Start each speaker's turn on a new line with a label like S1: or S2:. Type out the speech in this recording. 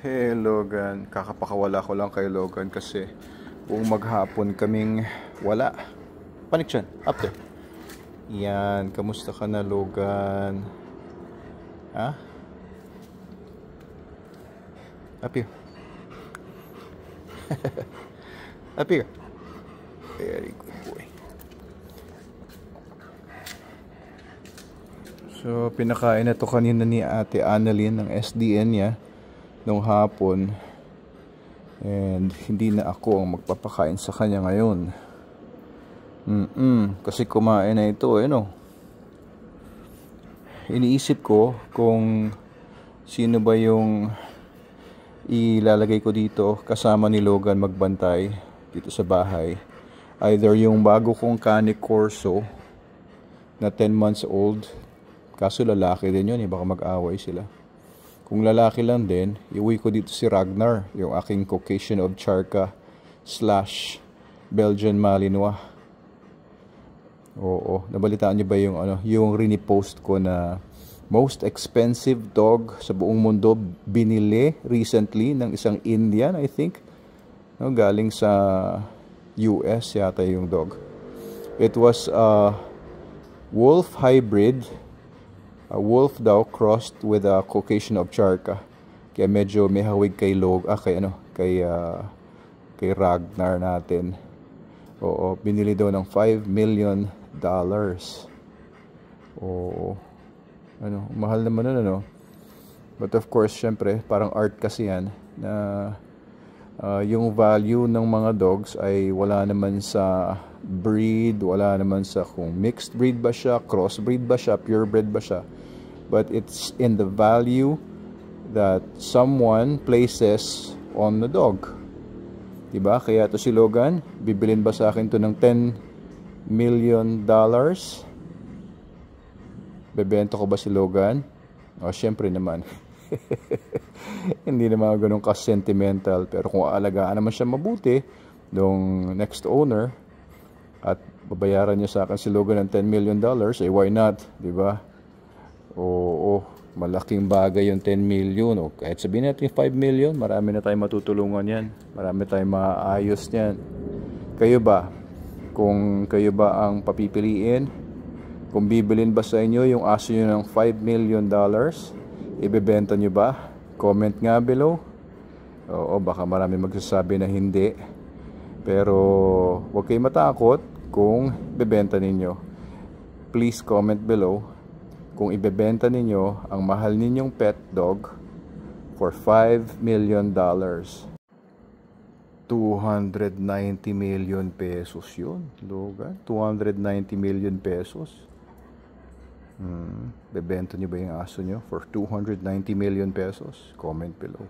S1: Hey Logan, kakapakawala ko lang kay Logan kasi buong maghapon kaming wala. Panik dyan, up there. Yan, kamusta ka na Logan? Ha? Up here. Up here. Very good boy. So, pinakain na to kanina ni Ate Annalyn ng SDN niya nung hapon, and hindi na ako ang magpapakain sa kanya ngayon. Kasi kumain na ito, iniisip ko kung sino ba yung ilalagay ko dito kasama ni Logan magbantay dito sa bahay. Either yung bago kong Cane Corso na 10 months old, kaso lalaki din yun, baka mag-away sila. Kung lalaki lang din, iuwi ko dito si Ragnar, yung aking Caucasian Ovcharka / Belgian Malinois. Oo, nabalitaan niyo ba yung rinipost ko na most expensive dog sa buong mundo, binili recently ng isang Indian, I think. Galing sa US yata yung dog. It was a wolf hybrid. A wolf daw crossed with a Caucasian Ovcharka. Kaya medyo may hawig kay kay Ragnar natin. Oo, binili daw ng $5 million. Oo. Mahal naman nun, But of course, syempre, parang art kasi yan na yung value ng mga dogs ay wala naman sa breed, wala naman sa kung mixed breed ba siya, crossbreed ba siya, purebred ba siya. But it's in the value that someone places on the dog. Diba? Kaya to si Logan, bibilin ba sa akin to ng $10 million? Bebenta ko ba si Logan? O, syempre naman. Hindi naman ganun ka-sentimental. Pero kung aalagaan naman siya mabuti nung next owner at babayaran niya sa akin si Logan ng $10 million, why not? Diba? Oo, malaking bagay yung 10 million. O kahit sabihin natin 5 million, marami na tayong matutulungan yan. Marami tayong maayos yan. Kayo ba? Kung kayo ba ang papipiliin, kung bibilin ba sa inyo yung aso nyo ng $5 million, ibebenta nyo ba? Comment nga below. Oo, baka marami magsasabi na hindi. Pero huwag kayong matakot kung bebenta ninyo. Please comment below kung ibebenta ninyo ang mahal ninyong pet dog for $5 million. 290 million pesos yun, Logan. 290 million pesos. Bebenta nyo ba yung aso nyo for 290 million pesos? Comment below.